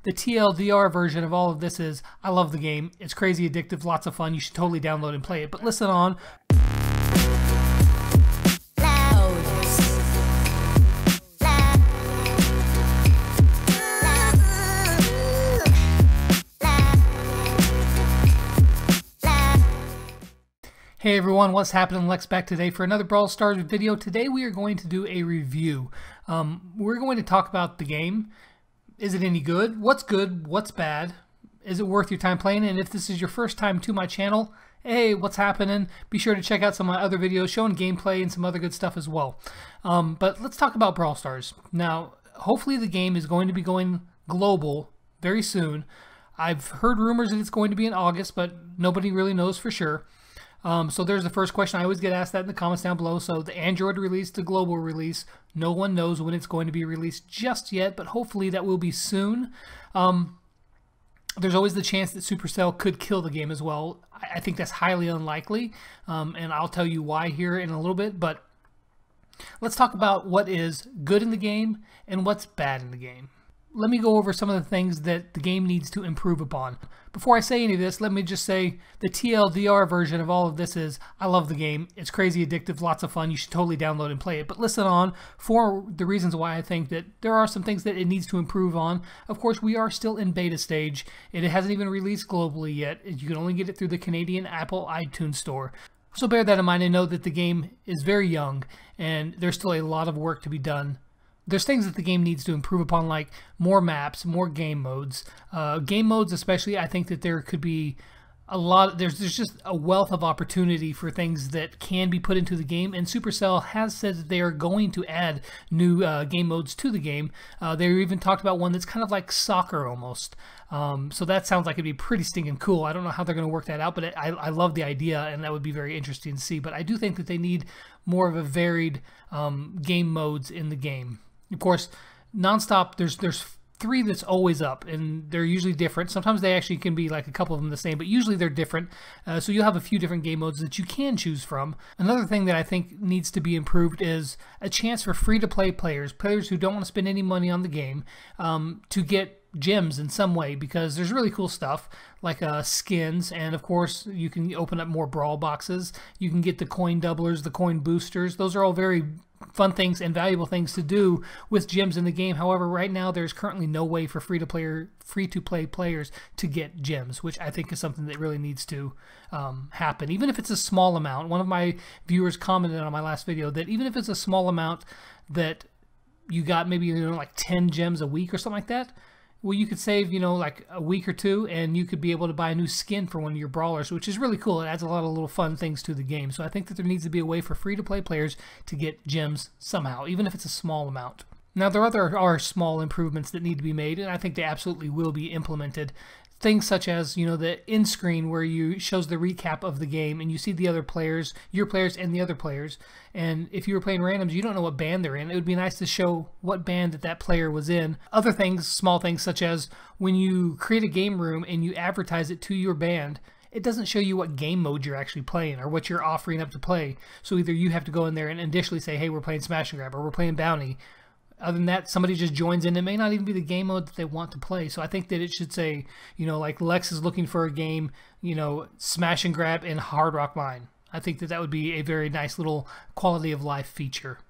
The TLDR version of all of this is, I love the game. It's crazy addictive, lots of fun. You should totally download and play it. But listen on. Hey everyone, what's happening? Lex back today for another Brawl Stars video. Today we are going to do a review. We're going to talk about the game. Is it any good? What's bad? Is it worth your time playing? And if this is your first time to my channel, hey, what's happening? Be sure to check out some of my other videos showing gameplay and some other good stuff as well. But let's talk about Brawl Stars. Now, hopefully the game is going to be going global very soon. I've heard rumors that it's going to be in August, but nobody really knows for sure. So there's the first question. I always get asked that in the comments down below. So the Android release, the global release, no one knows when it's going to be released just yet, but hopefully that will be soon. There's always the chance that Supercell could kill the game as well. I think that's highly unlikely, and I'll tell you why here in a little bit. But let's talk about what is good in the game and what's bad in the game. Let me go over some of the things that the game needs to improve upon. Before I say any of this, let me just say the TLDR version of all of this is, I love the game. It's crazy addictive, lots of fun. You should totally download and play it. But listen on for the reasons why I think that there are some things that it needs to improve on. Of course, we are still in beta stage. It hasn't even released globally yet. You can only get it through the Canadian Apple iTunes Store. So bear that in mind and know that the game is very young and there's still a lot of work to be done. There's things that the game needs to improve upon, like more maps, more game modes. Game modes especially, I think that there could be a lot, there's just a wealth of opportunity for things that can be put into the game, and Supercell has said that they are going to add new game modes to the game. They even talked about one that's kind of like soccer almost. So that sounds like it'd be pretty stinking cool. I don't know how they're going to work that out, but I love the idea, and that would be very interesting to see. But I do think that they need more of a varied game modes in the game. Of course, nonstop, there's three that's always up, and they're usually different. Sometimes they actually can be like a couple of them the same, but usually they're different. So you'll have a few different game modes that you can choose from. Another thing that I think needs to be improved is a chance for free-to-play players who don't want to spend any money on the game, to get gems in some way, because there's really cool stuff like skins, and of course you can open up more brawl boxes. You can get the coin doublers, the coin boosters. Those are all very fun things and valuable things to do with gems in the game. However, right now there's currently no way for free-to-play players to get gems, which I think is something that really needs to happen, even if it's a small amount. One of my viewers commented on my last video that even if it's a small amount, that you got maybe like 10 gems a week or something like that, well, you could save, like a week or two, and you could be able to buy a new skin for one of your brawlers, which is really cool. It adds a lot of little fun things to the game. So I think that there needs to be a way for free-to-play players to get gems somehow, even if it's a small amount. Now, there are small improvements that need to be made, and I think they absolutely will be implemented. Things such as, the end screen where you shows the recap of the game, and you see the other players, your players and the other players. And if you were playing randoms, you don't know what band they're in. It would be nice to show what band that player was in. Other things, small things, such as when you create a game room and you advertise it to your band, it doesn't show you what game mode you're actually playing or what you're offering up to play. So either you have to go in there and initially say, hey, we're playing Smash and Grab, or we're playing Bounty. Other than that, somebody just joins in. It may not even be the game mode that they want to play. So I think that it should say, like Lex is looking for a game, Smash and Grab in Hard Rock Mine. I think that would be a very nice little quality of life feature.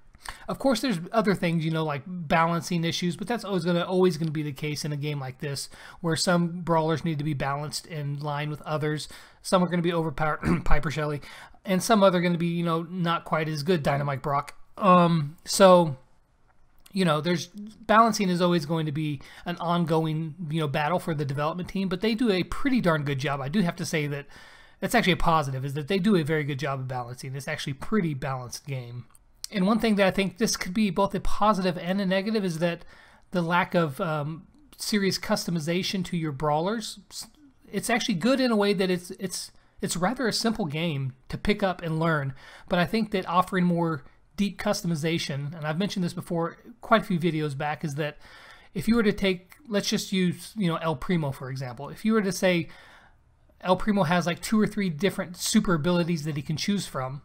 Of course, there's other things, like balancing issues, but that's always going to be the case in a game like this, where some brawlers need to be balanced in line with others. Some are going to be overpowered, Piper Shelly, and some other going to be, not quite as good, Dynamite Brock. There's balancing is always going to be an ongoing, battle for the development team, but they do a pretty darn good job. I do have to say that that's actually a positive, is that they do a very good job of balancing. It's actually a pretty balanced game. And one thing that I think this could be both a positive and a negative is that the lack of serious customization to your brawlers. It's actually good in a way that it's rather a simple game to pick up and learn, but I think that offering more deep customization, and I've mentioned this before quite a few videos back, is that if you were to take, let's just use El Primo for example. If you were to say El Primo has like 2 or 3 different super abilities that he can choose from,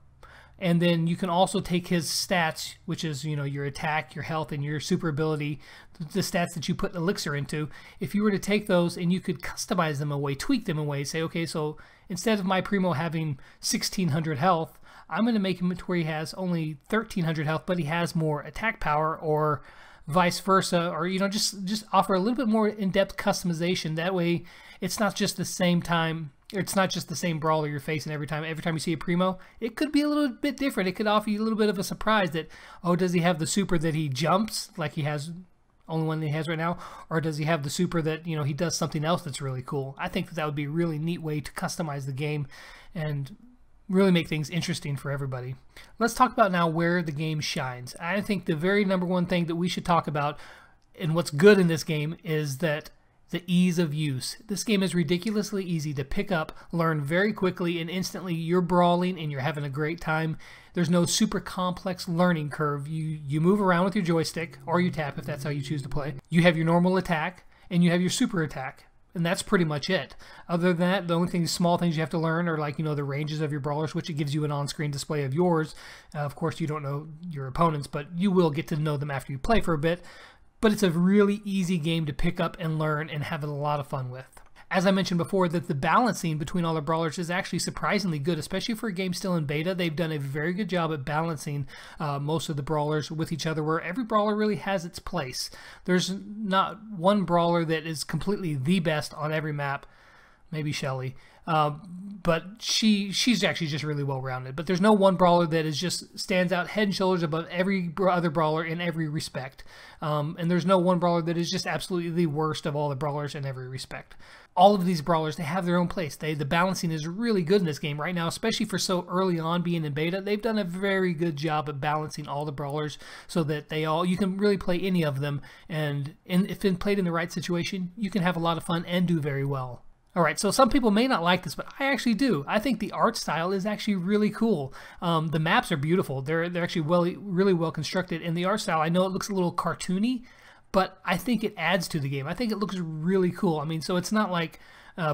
And then you can also take his stats, which is, your attack, your health, and your super ability, the stats that you put elixir into. If you were to take those and you could customize them away, tweak them away, say, okay, so instead of my Primo having 1,600 health, I'm going to make him to where he has only 1,300 health, but he has more attack power, or vice versa, or just offer a little bit more in-depth customization. That way, it's not just the same time. It's not just the same brawler you're facing every time. Every time you see a Primo, it could be a little bit different. It could offer you a little bit of a surprise that, oh, does he have the super that he jumps like he has, only one that he has right now, or does he have the super that he does something else that's really cool? I think that would be a really neat way to customize the game and really make things interesting for everybody. Let's talk about now where the game shines. I think the very number one thing that we should talk about and what's good in this game is that the ease of use. This game is ridiculously easy to pick up, learn very quickly, and instantly you're brawling and you're having a great time. There's no super complex learning curve. You move around with your joystick, or you tap if that's how you choose to play. You have your normal attack, and you have your super attack. And that's pretty much it. Other than that, the only small things you have to learn are like, the ranges of your brawlers, which it gives you an on-screen display of yours. Of course, you don't know your opponents, but you will get to know them after you play for a bit. But it's a really easy game to pick up and learn and have a lot of fun with. As I mentioned before, that the balancing between all the brawlers is actually surprisingly good, especially for a game still in beta. They've done a very good job at balancing most of the brawlers with each other, where every brawler really has its place. There's not one brawler that is completely the best on every map. Maybe Shelly. But she's actually just really well-rounded. But there's no one brawler that is just stands out head and shoulders above every other brawler in every respect. And there's no one brawler that is just absolutely the worst of all the brawlers in every respect. All of these brawlers, they have their own place. The balancing is really good in this game right now, especially for so early on being in beta. They've done a very good job of balancing all the brawlers so that you can really play any of them. And if played in the right situation, you can have a lot of fun and do very well. Alright, so some people may not like this, but I actually do. I think the art style is actually really cool. The maps are beautiful. They're actually really well constructed. And the art style, I know it looks a little cartoony, but I think it adds to the game. I think it looks really cool. I mean, so it's not like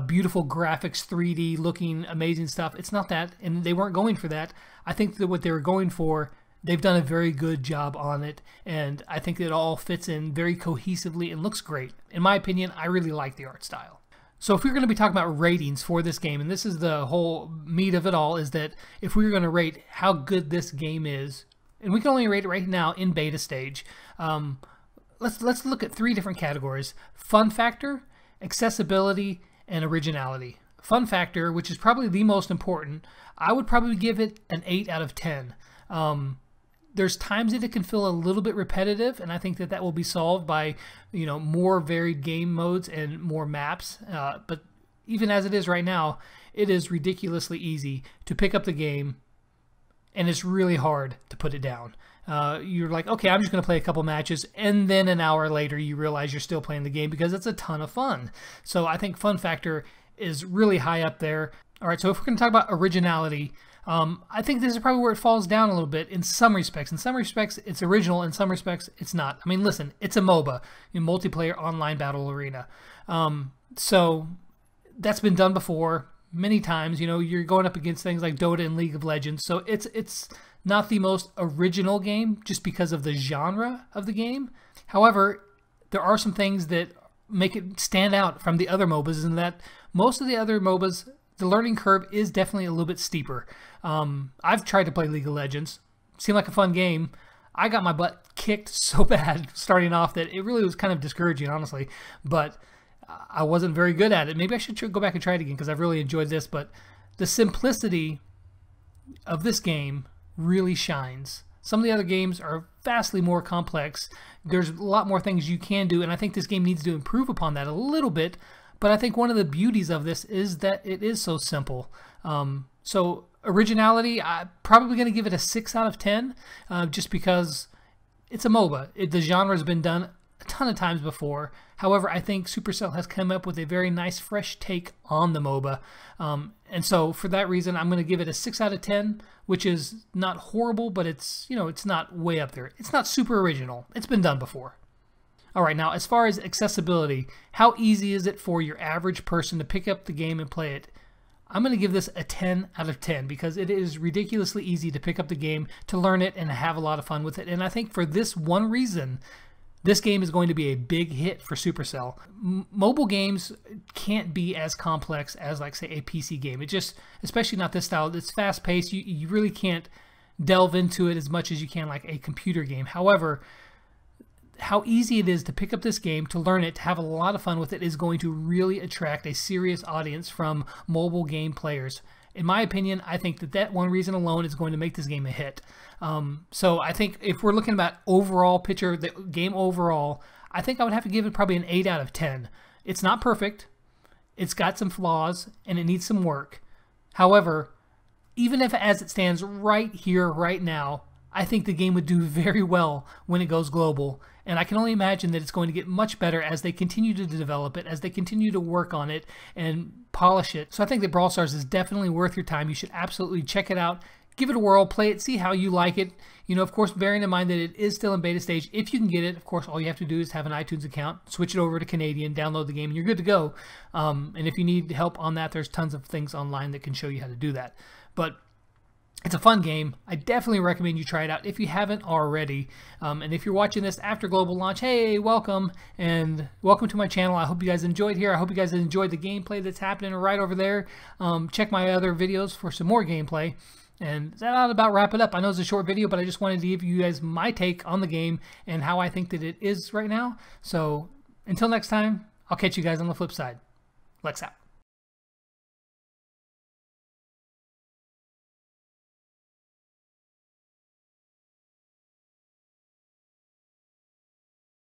beautiful graphics, 3D looking, amazing stuff. It's not that, and they weren't going for that. I think that what they were going for, they've done a very good job on it, and I think it all fits in very cohesively and looks great. In my opinion, I really like the art style. So if we're going to be talking about ratings for this game, and this is the whole meat of it all, is that if we were going to rate how good this game is, and we can only rate it right now in beta stage, let's look at 3 different categories: fun factor, accessibility, and originality. Fun factor, which is probably the most important, I would probably give it an 8 out of 10. There's times that it can feel a little bit repetitive, and I think that will be solved by more varied game modes and more maps. But even as it is right now, it is ridiculously easy to pick up the game, and it's really hard to put it down. You're like, okay, I'm just going to play a couple matches, and then an hour later you realize you're still playing the game because it's a ton of fun. So I think fun factor is really high up there. All right, so if we're going to talk about originality, I think this is probably where it falls down a little bit in some respects. In some respects, it's original. In some respects, it's not. I mean, listen, it's a MOBA, a multiplayer online battle arena. So that's been done before many times. You're going up against things like Dota and League of Legends. So it's not the most original game just because of the genre of the game. However, there are some things that make it stand out from the other MOBAs, in that most of the other MOBAs, the learning curve is definitely a little bit steeper. I've tried to play League of Legends. Seemed like a fun game. I got my butt kicked so bad starting off that it really was kind of discouraging, honestly. But I wasn't very good at it. Maybe I should go back and try it again because I've really enjoyed this. But the simplicity of this game really shines. Some of the other games are vastly more complex. There's a lot more things you can do, and I think this game needs to improve upon that a little bit. But I think one of the beauties of this is that it is so simple. So originality, I'm probably going to give it a 6 out of 10, just because it's a MOBA. The genre has been done a ton of times before. However, I think Supercell has come up with a very nice, fresh take on the MOBA. And so for that reason, I'm going to give it a 6 out of 10, which is not horrible, but it's not way up there. It's not super original. It's been done before. Alright, now as far as accessibility, how easy is it for your average person to pick up the game and play it? I'm going to give this a 10 out of 10 because it is ridiculously easy to pick up the game, to learn it, and have a lot of fun with it. And I think for this one reason, this game is going to be a big hit for Supercell. Mobile games can't be as complex as, like, say, a PC game. It just, especially not this style, it's fast-paced. You really can't delve into it as much as you can like a computer game. However, how easy it is to pick up this game, to learn it, to have a lot of fun with it is going to really attract a serious audience from mobile game players. In my opinion, I think that one reason alone is going to make this game a hit. So I think if we're looking about overall picture, the game overall, I think I would have to give it probably an 8 out of 10. It's not perfect. It's got some flaws, and it needs some work. However, even if as it stands right here, right now, I think the game would do very well when it goes global. And I can only imagine that it's going to get much better as they continue to develop it, as they continue to work on it and polish it. So I think that Brawl Stars is definitely worth your time. You should absolutely check it out. Give it a whirl, play it, see how you like it. You know, of course, bearing in mind that it is still in beta stage. If you can get it, of course, all you have to do is have an iTunes account, switch it over to Canadian, download the game, and you're good to go. And if you need help on that, there's tons of things online that can show you how to do that. But it's a fun game. I definitely recommend you try it out if you haven't already. And if you're watching this after global launch, hey, welcome, and welcome to my channel. I hope you guys enjoyed here. I hope you guys enjoyed the gameplay that's happening right over there. Check my other videos for some more gameplay. And that ought to about wrap it up. I know it's a short video, but I just wanted to give you guys my take on the game and how I think that it is right now. So until next time, I'll catch you guys on the flip side. Lex out.